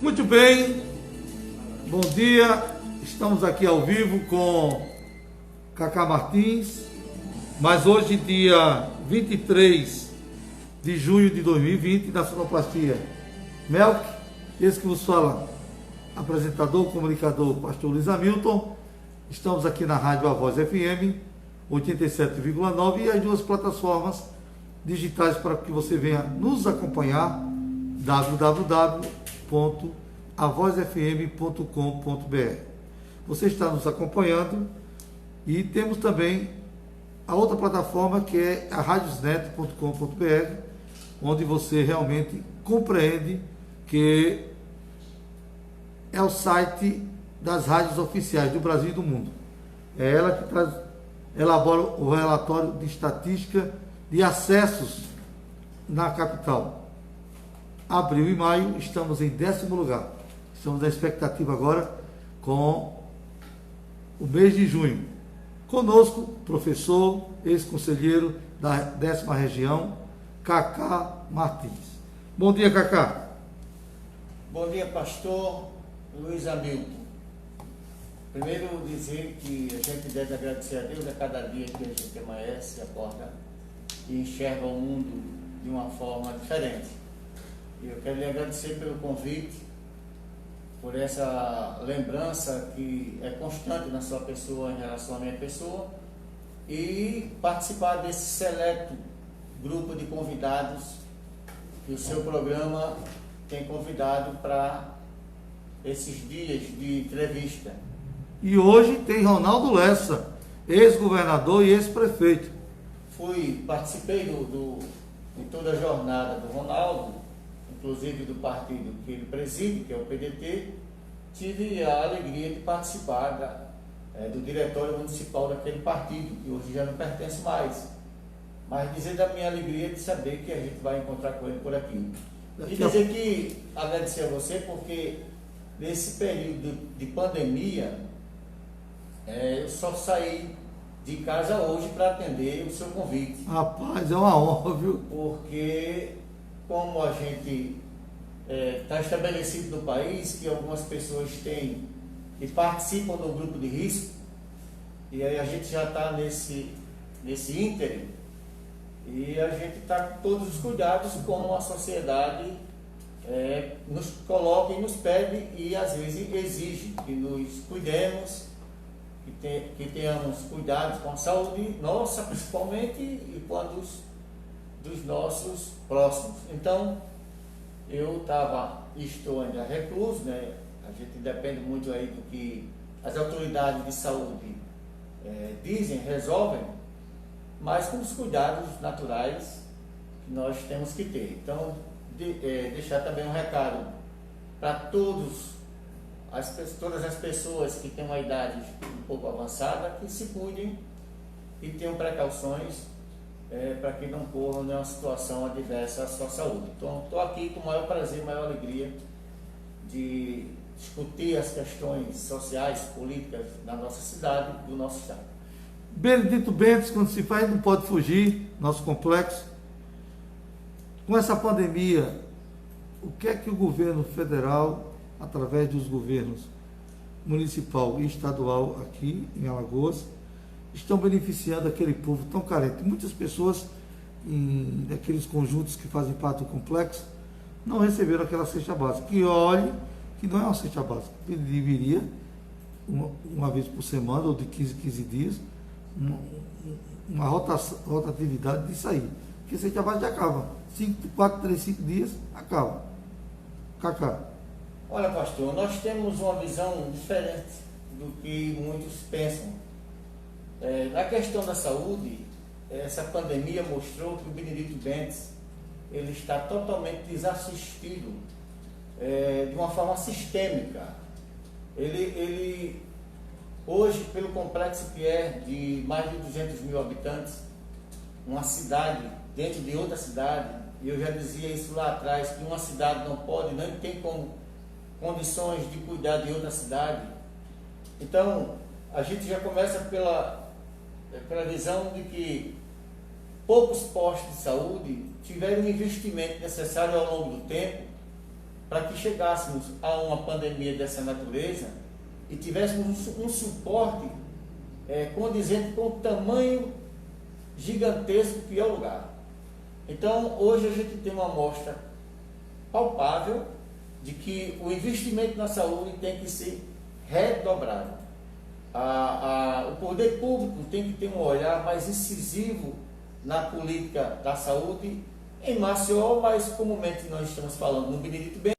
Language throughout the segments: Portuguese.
Muito bem, bom dia, estamos aqui ao vivo com Cacá Martins, mas hoje dia 23 de junho de 2020, na sonoplastia Melk, esse que vos fala, apresentador, comunicador, pastor Luiz Hamilton. Estamos aqui na Rádio A Voz FM 87,9 e as duas plataformas digitais para que você venha nos acompanhar, www.avozfm.com.br. Você está nos acompanhando e temos também a outra plataforma que é a radiosnet.com.br, onde você realmente compreende que é o site das rádios oficiais do Brasil e do mundo. É ela que elabora o relatório de estatística de acessos na capital. Abril e maio estamos em 10º lugar. Estamos na expectativa agora com o mês de junho. Conosco, professor, ex-conselheiro da 10ª região, Cacá Martins. Bom dia, Cacá. Bom dia, pastor Luiz Hamilton. Primeiro dizer que a gente deve agradecer a Deus a cada dia que a gente amanhece, acorda e enxerga o mundo de uma forma diferente. E eu quero lhe agradecer pelo convite, por essa lembrança que é constante na sua pessoa em relação à minha pessoa e participar desse seleto grupo de convidados que o seu programa tem convidado para esses dias de entrevista. E hoje tem Ronaldo Lessa, ex-governador e ex-prefeito. Participei de toda a jornada do Ronaldo, inclusive do partido que ele preside, que é o PDT. Tive a alegria de participar do diretório municipal daquele partido, que hoje já não pertence mais. Mas dizer da minha alegria de saber que a gente vai encontrar com ele por aqui. E dizer que agradecer a você porque nesse período de pandemia eu só saí de casa hoje para atender o seu convite. Rapaz, é uma honra, viu? Porque como a gente está estabelecido no país que algumas pessoas têm e participam do grupo de risco, e aí a gente já está nesse ínterim, e a gente está com todos os cuidados como a sociedade nos coloca e nos pede e às vezes exige que nos cuidemos, que tenhamos cuidados com a saúde nossa principalmente e com a dos nossos próximos. Então, eu estou ainda recluso, né? A gente depende muito aí do que as autoridades de saúde dizem, resolvem, mas com os cuidados naturais que nós temos que ter. Então, deixar também um recado para todas as pessoas que têm uma idade um pouco avançada, que se cuidem e tenham precauções para que não corram nenhuma situação adversa à sua saúde. Então, estou aqui com o maior prazer, maior alegria de discutir as questões sociais, políticas da nossa cidade, do nosso estado. Benedito Bentes, quando se faz, não pode fugir, nosso complexo. Com essa pandemia, o que é que o governo federal, através dos governos municipal e estadual aqui em Alagoas, estão beneficiando aquele povo tão carente? Muitas pessoas, daqueles conjuntos que fazem parte do complexo, não receberam aquela cesta básica. Que olhe, que não é uma cesta básica. Ele deveria, uma vez por semana, ou de 15 dias, uma rotatividade disso aí. Porque a cesta básica acaba. 4, 3, 5 dias, acaba. Cacá. Olha, pastor, nós temos uma visão diferente do que muitos pensam. Na questão da saúde, essa pandemia mostrou que o Benedito Bentes ele está totalmente desassistido de uma forma sistêmica. Ele hoje, pelo complexo que é de mais de 200 mil habitantes, uma cidade dentro de outra cidade, e eu já dizia isso lá atrás, que uma cidade não tem condições de cuidar de outra cidade. Então, a gente já começa pela visão de que poucos postos de saúde tiveram o investimento necessário ao longo do tempo para que chegássemos a uma pandemia dessa natureza e tivéssemos um suporte condizente com o tamanho gigantesco que é o lugar. Então, hoje a gente tem uma amostra palpável de que o investimento na saúde tem que ser redobrado. O poder público tem que ter um olhar mais incisivo na política da saúde em Maceió, mas comumente nós estamos falando no Benedito Bentes,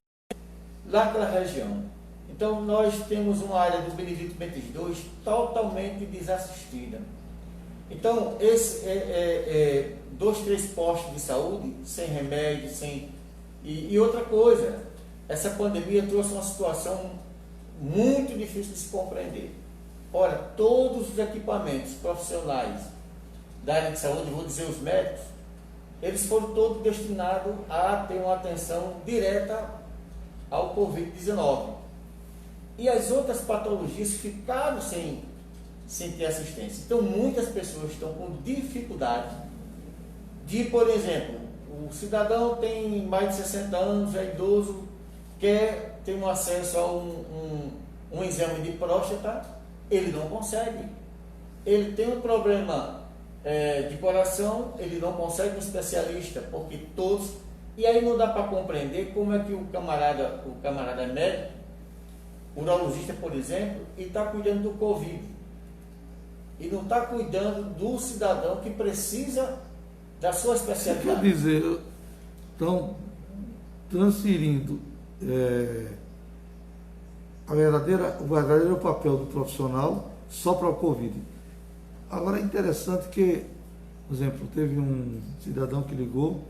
lá naquela região. Então, nós temos uma área do Benedito Bentes II totalmente desassistida. Então, esse 2, 3 postos de saúde, sem remédio, E outra coisa, essa pandemia trouxe uma situação muito difícil de se compreender. Ora, todos os equipamentos profissionais da área de saúde, vou dizer os médicos, eles foram todos destinados a ter uma atenção direta ao Covid-19. E as outras patologias ficaram sem ter assistência. Então, muitas pessoas estão com dificuldade de, por exemplo, o cidadão tem mais de 60 anos, é idoso, quer ter um acesso a um exame de próstata, ele não consegue. Ele tem um problema de coração, ele não consegue um especialista, porque todos... E aí não dá para compreender como é que o camarada médico, o urologista, por exemplo, ele está cuidando do Covid. E não está cuidando do cidadão que precisa da sua especialidade. Quer dizer, estão transferindo o verdadeiro papel do profissional só para o Covid. Agora é interessante que, por exemplo, teve um cidadão que ligou,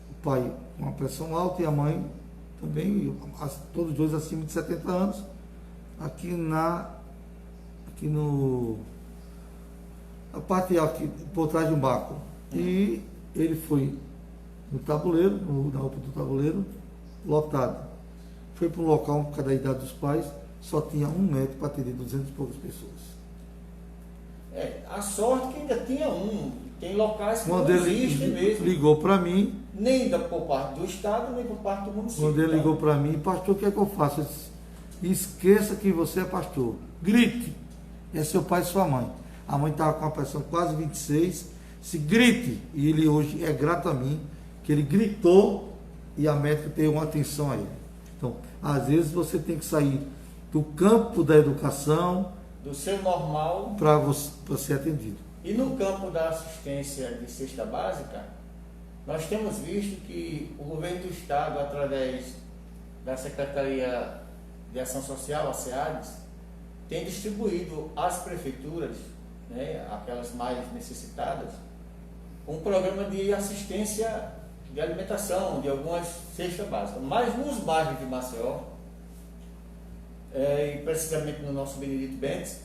o pai com uma pressão alta e a mãe também, todos dois acima de 70 anos, aqui no a parte aqui por trás de um barco. E ele foi no tabuleiro, na UPA do tabuleiro, lotado. Foi para um local, cada idade dos pais, só tinha um médico para atender 200 e poucas pessoas. A sorte que ainda tinha um. Tem locais que Quando não ele existem mesmo. ligou para mim, Nem por parte do Estado, nem por parte do município. quando ele ligou para mim, pastor, o que é que eu faço? Eu disse, esqueça que você é pastor. Grite. É seu pai e sua mãe. A mãe estava com a pressão quase 26. Se grite. E ele hoje é grato a mim, que ele gritou e a médica teve uma atenção a ele. Então, às vezes você tem que sair do campo da educação, do seu normal, para ser atendido. e no campo da assistência de cesta básica, nós temos visto que o governo do Estado, através da Secretaria de Ação Social, a SEADES, tem distribuído às prefeituras, aquelas mais necessitadas, um programa de assistência de alimentação, de algumas cestas básicas. Mas nos bairros de Maceió, e precisamente no nosso Benedito Bentes,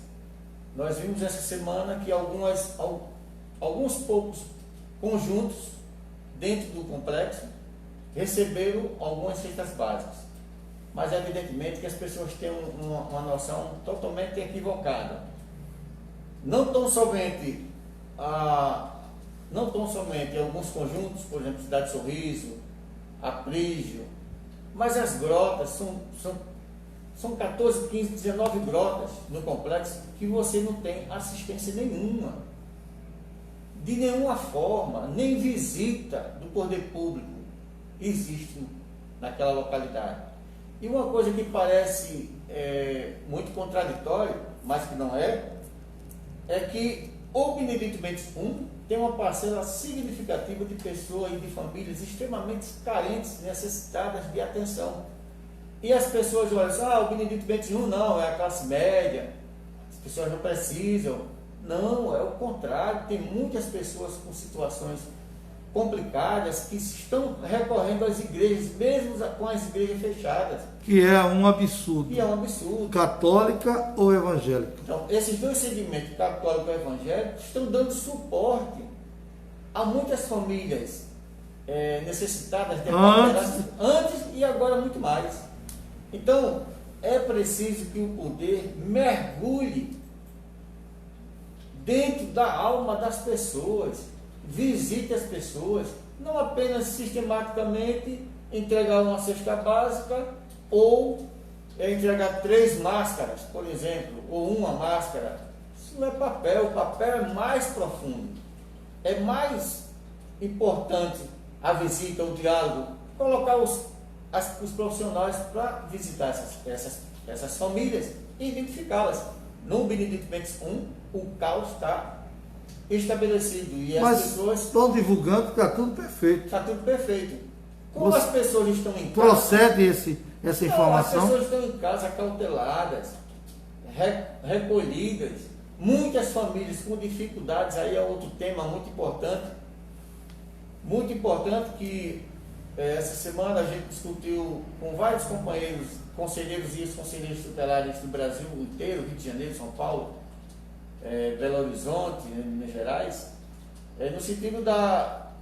nós vimos essa semana que alguns poucos conjuntos dentro do complexo receberam algumas cestas básicas. Mas evidentemente que as pessoas têm uma noção totalmente equivocada. Não tão somente alguns conjuntos, por exemplo, Cidade Sorriso, Aprígio, mas as grotas são 14, 15, 19 grotas no complexo que você não tem assistência nenhuma, de nenhuma forma, nem visita do poder público existe naquela localidade. E uma coisa que parece muito contraditório, mas que não é que o Benedito Bentes I tem uma parcela significativa de pessoas e de famílias extremamente carentes, necessitadas de atenção. E as pessoas olham assim, o Benedito Bentes I não, é a classe média, as pessoas não precisam. Não, é o contrário, tem muitas pessoas com situações complicadas que estão recorrendo às igrejas, mesmo com as igrejas fechadas. Que é um absurdo. Católica ou evangélica? Então, esses dois segmentos, católico e evangélico, estão dando suporte a muitas famílias necessitadas de antes e agora muito mais. Então, é preciso que o poder mergulhe dentro da alma das pessoas, visite as pessoas, não apenas sistematicamente entregar uma cesta básica ou entregar 3 máscaras, por exemplo, ou uma máscara. Isso não é papel, o papel é mais profundo. É mais importante a visita, o diálogo, colocar os profissionais para visitar essas famílias e identificá-las. No Benedito Mendes 1, o caos está estabelecido e as Mas pessoas... estão divulgando que está tudo perfeito. Está tudo perfeito. Como as pessoas estão em casa... Procede essa Não, informação? as pessoas estão em casa cauteladas, recolhidas, muitas famílias com dificuldades, aí é outro tema muito importante que essa semana a gente discutiu com vários companheiros, conselheiros e ex-conselheiros tutelares do Brasil inteiro, Rio de Janeiro, São Paulo, Belo Horizonte, Minas Gerais, no sentido da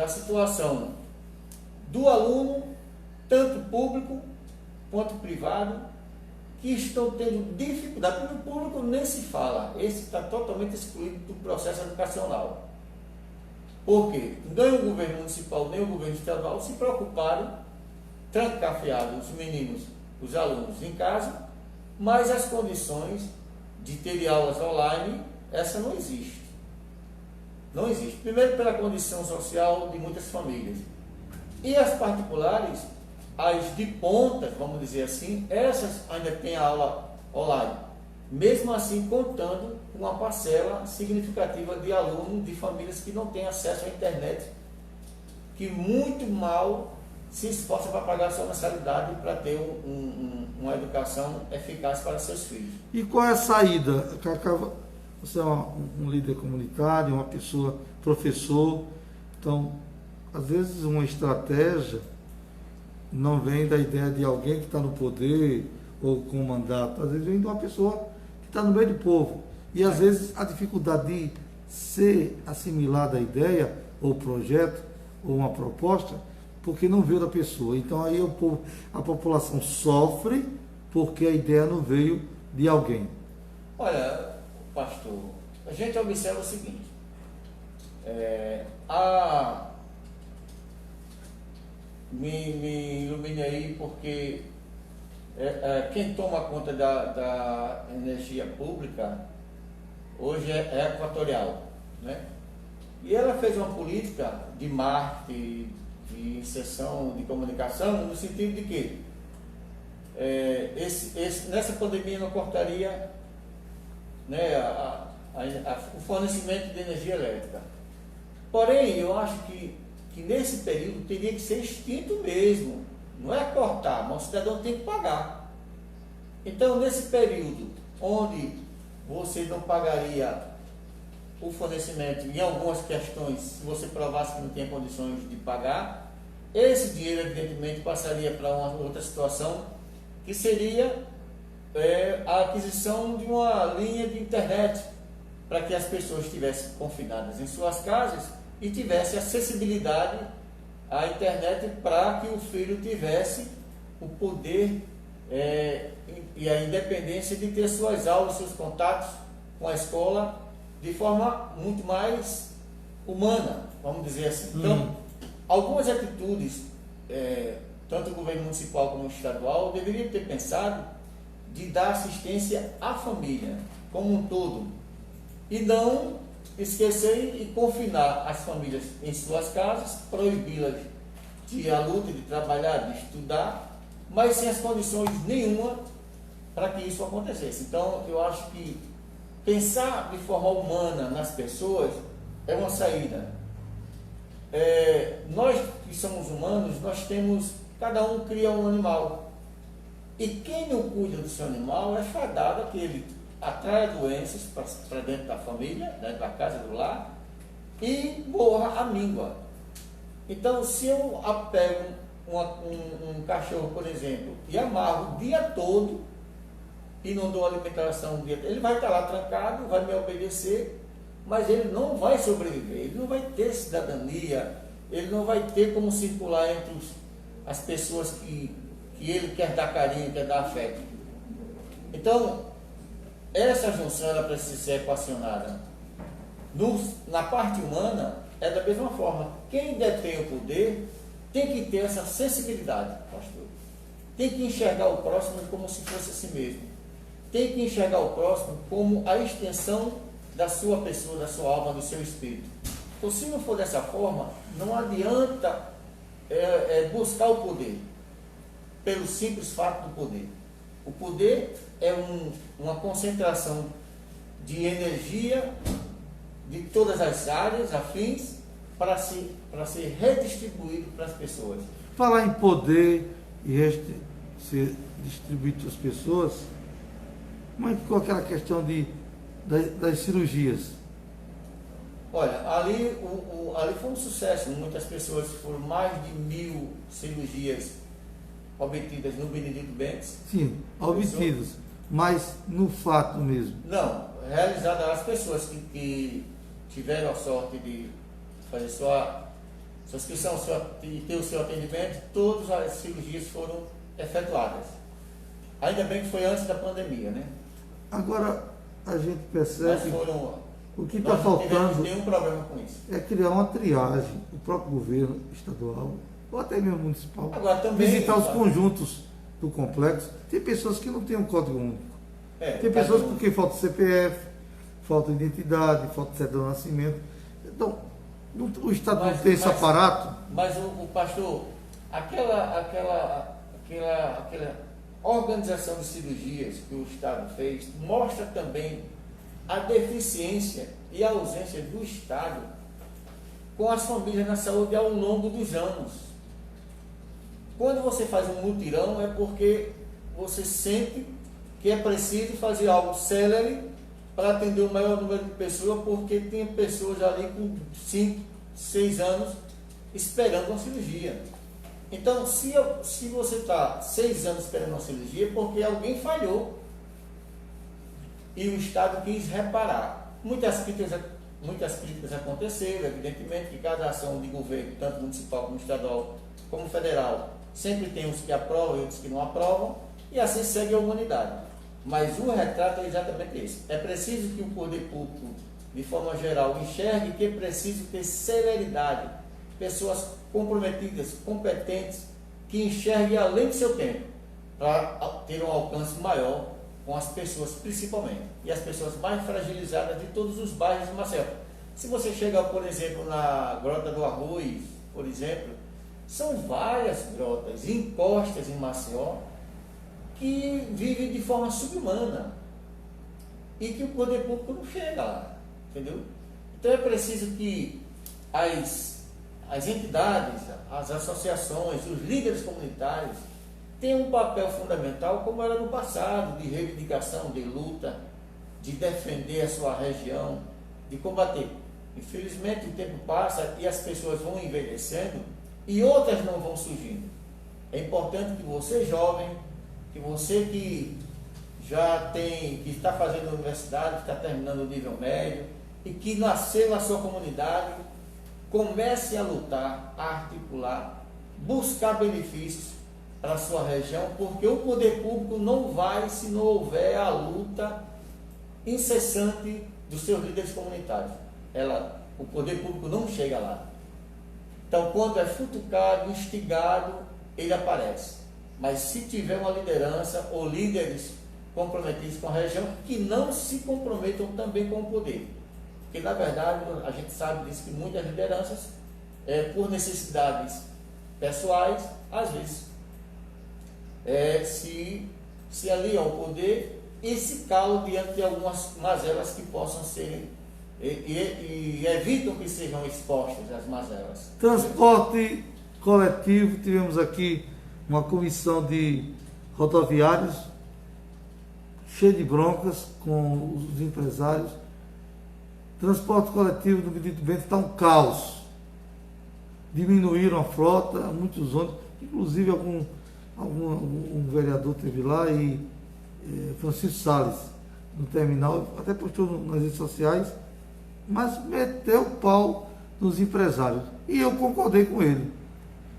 situação do aluno, tanto público quanto privado, que estão tendo dificuldade. No público nem se fala, esse está totalmente excluído do processo educacional. Porque nem o governo municipal, nem o governo estadual se preocuparam, trancafiaram os meninos, os alunos em casa, mas as condições de ter aulas online, essa não existe. Não existe. Primeiro pela condição social de muitas famílias. E as particulares, as de ponta, vamos dizer assim, essas ainda têm aula online. Mesmo assim, contando com uma parcela significativa de alunos de famílias que não têm acesso à internet, que muito mal se esforça para pagar a sua mensalidade para ter uma educação eficaz para seus filhos. E qual é a saída? Você é um líder comunitário, uma pessoa, professor, então, às vezes uma estratégia não vem da ideia de alguém que está no poder ou com mandato, às vezes vem de uma pessoa que está no meio do povo. E às vezes a dificuldade de ser assimilada a ideia, ou projeto, ou uma proposta, porque não veio da pessoa. Então aí a população sofre porque a ideia não veio de alguém. Olha, pastor, a gente observa o seguinte, me ilumine aí, porque quem toma conta da energia pública hoje é a Equatorial, né? E ela fez uma política de marketing, de inserção de comunicação, no sentido de que nessa pandemia não cortaria, né, o fornecimento de energia elétrica. Porém, eu acho que nesse período teria que ser extinto mesmo. Não é cortar, mas o cidadão tem que pagar. Então, nesse período onde você não pagaria o fornecimento, em algumas questões, se você provasse que não tinha condições de pagar, esse dinheiro, evidentemente, passaria para uma outra situação, que seria a aquisição de uma linha de internet, para que as pessoas estivessem confinadas em suas casas e tivessem acessibilidade à internet, para que o filho tivesse o poder e a independência de ter suas aulas, seus contatos com a escola de forma muito mais humana, vamos dizer assim. Então, algumas atitudes, tanto o governo municipal como o estadual, deveriam ter pensado de dar assistência à família como um todo, e não esquecer e confinar as famílias em suas casas, proibi-las de a luta, de trabalhar, de estudar, mas sem as condições nenhuma para que isso acontecesse. Então, eu acho que pensar de forma humana nas pessoas é uma saída. Nós que somos humanos, cada um cria um animal. E quem não cuida do seu animal é fadado a que ele atraia doenças para dentro da família, dentro da casa, do lar, e morra a míngua. Então, se eu apego um cachorro, por exemplo, e amarro o dia todo, e não dou alimentação o dia todo, ele vai estar lá trancado, vai me obedecer, mas ele não vai sobreviver, ele não vai ter cidadania, ele não vai ter como circular entre as pessoas que ele quer dar carinho, quer dar afeto. Então, essa junção ela precisa ser equacionada. Na parte humana, é da mesma forma. Quem detém o poder tem que ter essa sensibilidade, pastor. Tem que enxergar o próximo como se fosse a si mesmo. Tem que enxergar o próximo como a extensão da sua pessoa, da sua alma, do seu espírito. Então, se não for dessa forma, não adianta buscar o poder, pelo simples fato do poder. O poder é uma concentração de energia de todas as áreas afins para ser redistribuído para as pessoas. Falar em poder e ser distribuído para as pessoas, como é que ficou aquela questão das cirurgias? Olha, ali foi um sucesso. Muitas pessoas, foram mais de 1.000 cirurgias obtidas no Benedito Bentes. Sim, obtidas, mas no fato mesmo. Não, realizadas as pessoas que tiveram a sorte de fazer sua inscrição e ter o seu atendimento, todas as cirurgias foram efetuadas. Ainda bem que foi antes da pandemia, né? Agora a gente percebe o que está não faltando. Não tivemos nenhum problema com isso. É criar uma triagem, o próprio governo estadual, ou até mesmo municipal, agora, também, visitar os conjuntos do complexo. Tem pessoas que não têm um código único. Tem pessoas porque falta CPF, falta identidade, falta certidão de nascimento. Então, o Estado não tem esse aparato. Mas o pastor, aquela organização de cirurgias que o Estado fez mostra também a deficiência e a ausência do Estado com as famílias na saúde ao longo dos anos. Quando você faz um mutirão é porque você sente que é preciso fazer algo célere para atender o maior número de pessoas, porque tem pessoas ali com 5, 6 anos esperando uma cirurgia. Então, se você está 6 anos esperando uma cirurgia, é porque alguém falhou e o Estado quis reparar. Muitas críticas aconteceram, evidentemente, que cada ação de governo, tanto municipal como estadual, como federal, sempre tem uns que aprovam e outros que não aprovam, e assim segue a humanidade. Mas o retrato é exatamente esse. É preciso que o poder público, de forma geral, enxergue que é preciso ter celeridade, pessoas comprometidas, competentes, que enxerguem além do seu tempo, para ter um alcance maior com as pessoas principalmente, e as pessoas mais fragilizadas de todos os bairros de Maceió. Se você chega, por exemplo, na Grota do Arroz, por exemplo, são várias grotas, encostas em Maceió, que vivem de forma subhumana e que o poder público não chega lá, entendeu? Então é preciso que as entidades, as associações, os líderes comunitários tenham um papel fundamental, como era no passado, de reivindicação, de luta, de defender a sua região, de combater. Infelizmente o tempo passa e as pessoas vão envelhecendo e outras não vão surgindo. É importante que você, jovem, que você que que está fazendo a universidade, que está terminando o nível médio e que nasceu na sua comunidade, comece a lutar, a articular, buscar benefícios para a sua região, porque o poder público não vai se não houver a luta incessante dos seus líderes comunitários. O poder público não chega lá. Então, quando é futucado, instigado, ele aparece. Mas se tiver uma liderança ou líderes comprometidos com a região, que não se comprometam também com o poder. Porque, na verdade, a gente sabe disso, que muitas lideranças, por necessidades pessoais, às vezes, se aliam ao poder e se calam diante de algumas mazelas que possam serem, e evitam que sejam expostas as mazelas. Transporte coletivo, tivemos aqui uma comissão de rodoviários cheia de broncas com os empresários. Transporte coletivo do Benedito Bentes está um caos. Diminuíram a frota, muitos ônibus, inclusive um vereador teve lá e Francisco Salles, no terminal, até postou nas redes sociais, mas meteu o pau nos empresários. E eu concordei com ele,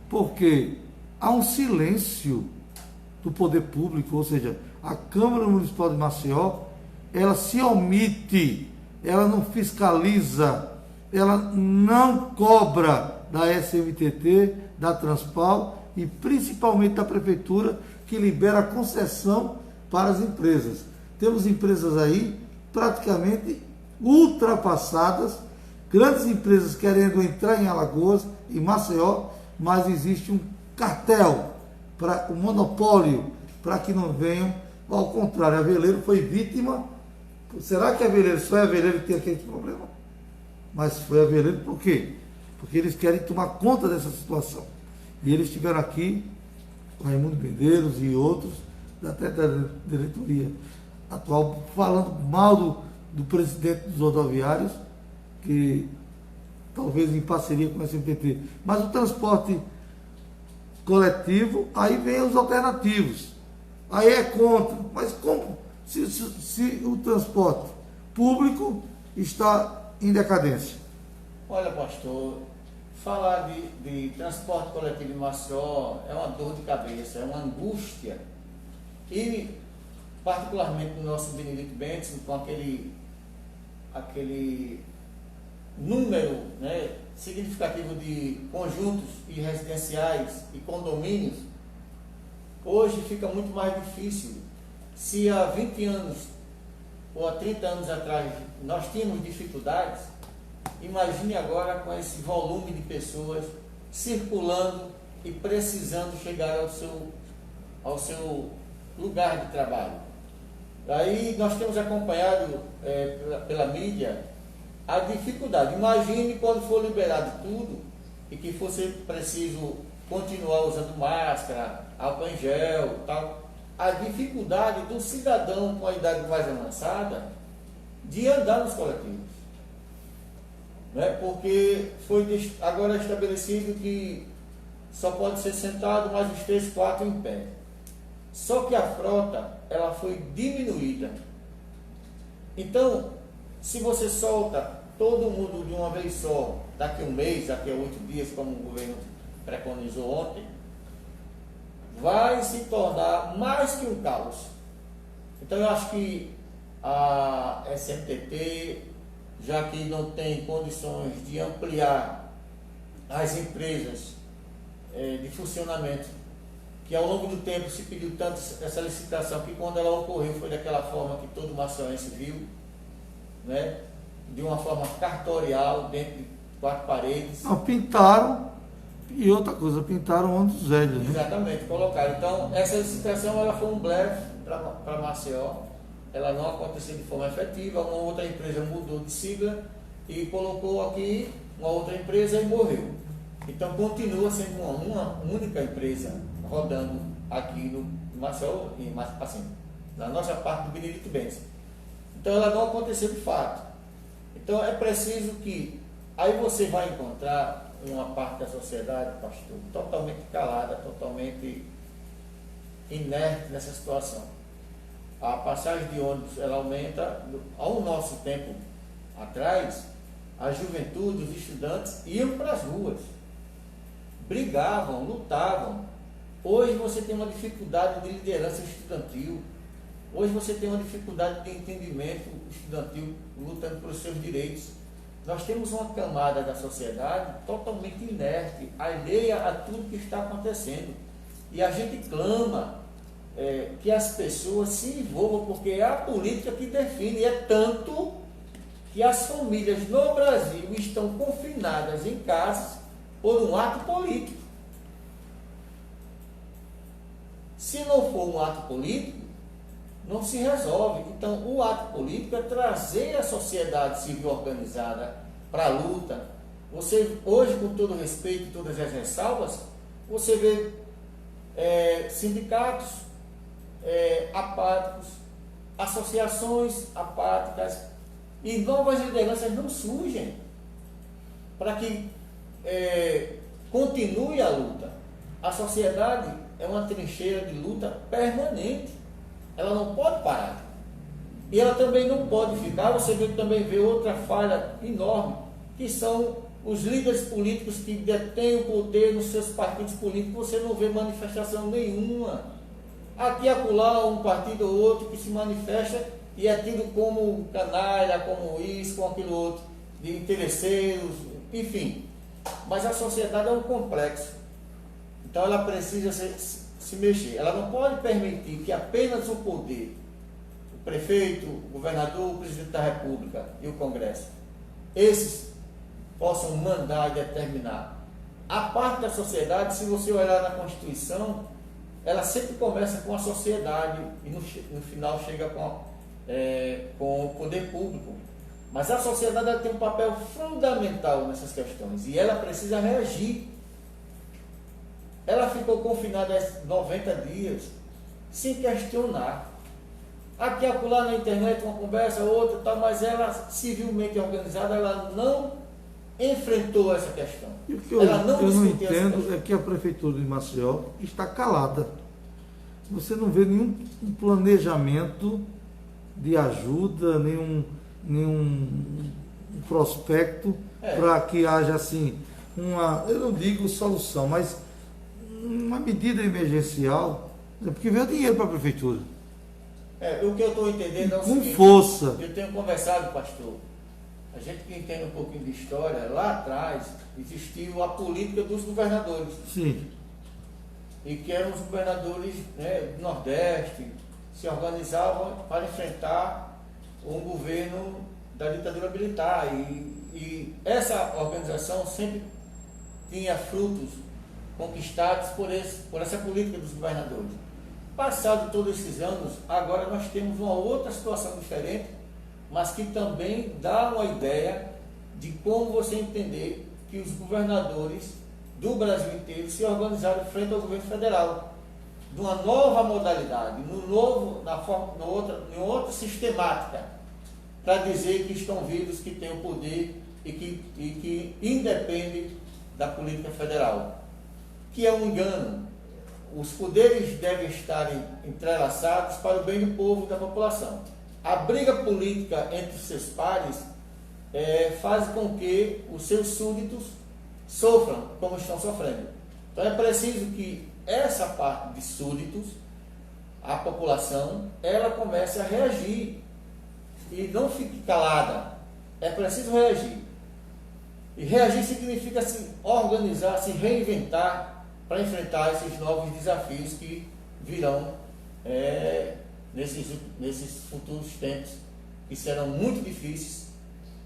porque há um silêncio do poder público, ou seja, a Câmara Municipal de Maceió, ela se omite, ela não fiscaliza, ela não cobra da SMTT, da Transpal e principalmente da Prefeitura, que libera a concessão para as empresas. Temos empresas aí praticamente ultrapassadas, grandes empresas querendo entrar em Alagoas, em Maceió, mas existe um cartel, um monopólio, para que não venham. Ao contrário, a Veleiro foi vítima. Será que a Veleiro, só a Veleiro que tem aquele problema? Mas foi a Veleiro por quê? Porque eles querem tomar conta dessa situação. E eles estiveram aqui, o Raimundo Medeiros e outros, até da diretoria atual, falando mal do presidente dos rodoviários, que talvez em parceria com a SMTT. Mas o transporte coletivo, aí vem os alternativos. Aí é contra. Mas como? Se o transporte público está em decadência. Olha, pastor, falar de transporte coletivo em Maceió é uma dor de cabeça, é uma angústia. E, particularmente no nosso Benedito Bentes, com aquele número, né, significativo de conjuntos e residenciais e condomínios, hoje fica muito mais difícil. Se há 20 anos ou há 30 anos atrás nós tínhamos dificuldades, imagine agora com esse volume de pessoas circulando e precisando chegar ao seu lugar de trabalho. Aí nós temos acompanhado pela mídia a dificuldade. Imagine quando for liberado tudo e que fosse preciso continuar usando máscara, álcool em gel, tal. A dificuldade do cidadão com a idade mais avançada de andar nos coletivos. Né? Porque foi agora estabelecido que só pode ser sentado mais os 3, 4 em pé. Só que a frota, ela foi diminuída. Então, se você solta todo mundo de uma vez só, daqui a um mês, daqui a 8 dias, como o governo preconizou ontem, vai se tornar mais que um caos. Então eu acho que a SMTT, já que não tem condições de ampliar as empresas de funcionamento, que ao longo do tempo se pediu tanto essa licitação, que quando ela ocorreu foi daquela forma que todo maçoense viu, né? De uma forma cartorial, dentro de 4 paredes. Não, pintaram, e outra coisa, pintaram ônibus velhos, né? Exatamente, colocaram. Então, essa licitação ela foi um blefe para Maceió, ela não aconteceu de forma efetiva, uma outra empresa mudou de sigla e colocou aqui uma outra empresa e morreu. Então, continua sendo uma única empresa rodando aqui no Maceió, assim, na nossa parte do Benedito Bentes. Então, ela não aconteceu de fato. Então, é preciso que, aí você vai encontrar uma parte da sociedade, pastor, totalmente calada, totalmente inerte nessa situação. A passagem de ônibus, ela aumenta. Ao nosso tempo atrás, a juventude, os estudantes iam para as ruas, brigavam, lutavam. Hoje você tem uma dificuldade de liderança estudantil. Hoje você tem uma dificuldade de entendimento estudantil, lutando pelos seus direitos. Nós temos uma camada da sociedade totalmente inerte, alheia a tudo que está acontecendo. E a gente clama que as pessoas se envolvam, porque é a política que define. É tanto que as famílias no Brasil estão confinadas em casas por um ato político. Se não for um ato político, não se resolve. Então, o ato político é trazer a sociedade civil organizada para a luta. Você, hoje, com todo respeito e todas as ressalvas, você vê sindicatos apáticos, associações apáticas, e novas lideranças não surgem para que continue a luta. A sociedade é uma trincheira de luta permanente. Ela não pode parar. E ela também não pode ficar. Você também vê outra falha enorme, que são os líderes políticos que detêm o poder nos seus partidos políticos. Você não vê manifestação nenhuma. Aqui e acolá um partido ou outro que se manifesta e é tido como canalha, como isso, como aquilo outro, de interesseiros, enfim. Mas a sociedade é um complexo. Então ela precisa se mexer. Ela não pode permitir que apenas o poder, o prefeito, o governador, o presidente da República e o Congresso, esses possam mandar e determinar. A parte da sociedade, se você olhar na Constituição, ela sempre começa com a sociedade e no final chega com o poder público. Mas a sociedade ela tem um papel fundamental nessas questões e ela precisa reagir. Ela ficou confinada 90 dias sem questionar. Aqui, acolá na internet, uma conversa, outra, tal, mas ela, civilmente organizada, ela não enfrentou essa questão. E o que eu não entendo é que a Prefeitura de Maceió está calada. Você não vê nenhum planejamento de ajuda, nenhum prospecto para que haja assim eu não digo solução, mas uma medida emergencial, porque veio dinheiro para a Prefeitura. O que eu estou entendendo é o seguinte, com força. Eu tenho conversado, pastor, a gente que entende um pouquinho de história, lá atrás existiu a política dos governadores. Sim. E que eram os governadores, do Nordeste, se organizavam para enfrentar um governo da ditadura militar. E essa organização sempre tinha frutos conquistados por essa política dos governadores. Passado todos esses anos, agora nós temos uma outra situação diferente, mas que também dá uma ideia de como você entender que os governadores do Brasil inteiro se organizaram frente ao governo federal, de uma nova modalidade, em outra sistemática, para dizer que estão vivos, que têm o poder e que independem da política federal, que é um engano. Os poderes devem estar entrelaçados para o bem do povo e da população. A briga política entre os seus pares faz com que os seus súditos sofram como estão sofrendo. Então é preciso que essa parte de súditos, a população, ela comece a reagir e não fique calada. É preciso reagir. E reagir significa se organizar, se reinventar para enfrentar esses novos desafios que virão nesses futuros tempos, que serão muito difíceis,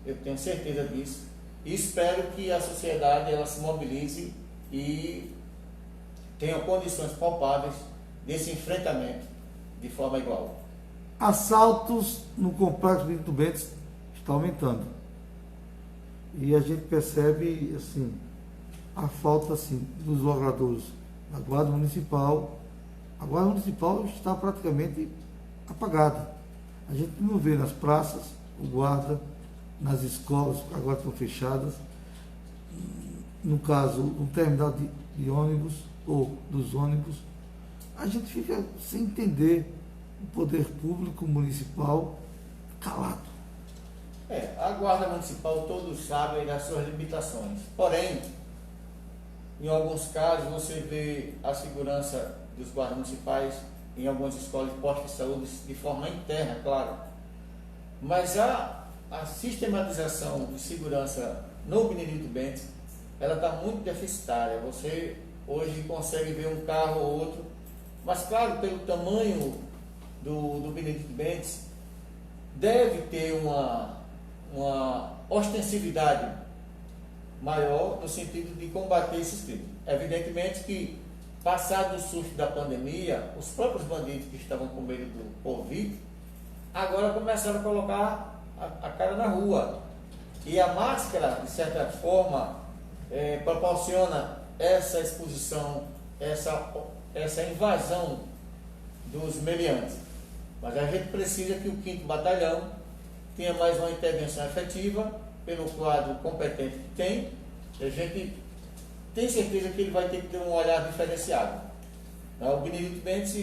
eu tenho certeza disso, e espero que a sociedade ela se mobilize e tenha condições palpáveis desse enfrentamento de forma igual. Assaltos no complexo Benito Bentes está aumentando. E a gente percebe assim, a falta assim, dos logradouros da Guarda Municipal. A Guarda Municipal está praticamente apagada. A gente não vê nas praças o guarda, nas escolas, agora estão fechadas. No caso, no terminal de ônibus ou dos ônibus, a gente fica sem entender o poder público municipal calado. A Guarda Municipal, todos sabem das suas limitações. Porém, em alguns casos, você vê a segurança dos guardas municipais em algumas escolas de postos de saúde de forma interna, claro. Mas a sistematização de segurança no Benedito Bentes, ela está muito deficitária. Você hoje consegue ver um carro ou outro, mas claro, pelo tamanho do Benedito Bentes, deve ter uma ostensividade maior no sentido de combater esses crimes. Evidentemente que, passado o susto da pandemia, os próprios bandidos que estavam com medo do Covid, agora começaram a colocar a cara na rua. E a máscara, de certa forma, proporciona essa exposição, essa invasão dos meliantes. Mas a gente precisa que o 5º Batalhão tenha mais uma intervenção efetiva, pelo quadro competente que tem. A gente tem certeza que ele vai ter que ter um olhar diferenciado. O Benedito Bentes,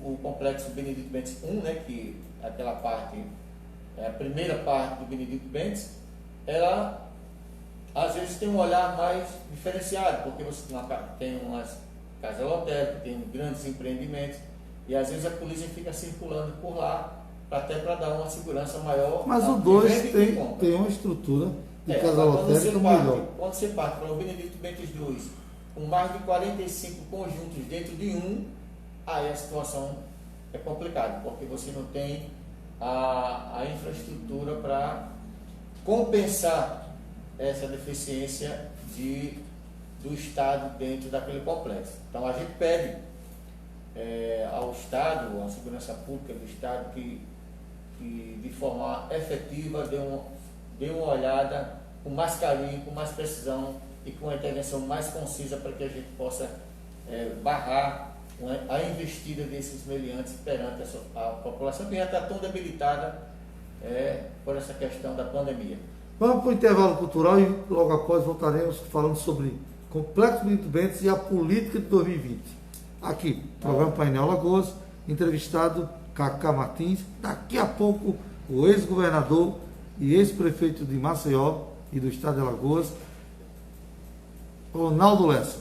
o complexo Benedito Bentes 1, que é aquela parte, a primeira parte do Benedito Bentes, ela às vezes tem um olhar mais diferenciado, porque você tem umas casas lotéricas, tem grandes empreendimentos, e às vezes a polícia fica circulando por lá, até para dar uma segurança maior. Mas o 2 tem uma estrutura de casa lotérica, melhor. Quando você parte para o Benedito Bentes 2, com mais de 45 conjuntos dentro de um, aí a situação é complicada, porque você não tem a infraestrutura para compensar essa deficiência do Estado dentro daquele complexo. Então a gente pede ao Estado, à segurança pública do Estado, que de forma efetiva dê uma olhada com mais carinho, com mais precisão e com uma intervenção mais concisa para que a gente possa barrar a investida desses meliantes perante a população que já está tão debilitada por essa questão da pandemia. Vamos para o intervalo cultural e logo após voltaremos falando sobre Complexo Benedito Bentes e a política de 2020. Aqui, programa Painel Lagoas, entrevistado Cacá Martins, daqui a pouco o ex-governador e ex-prefeito de Maceió e do estado de Alagoas, Ronaldo Lessa.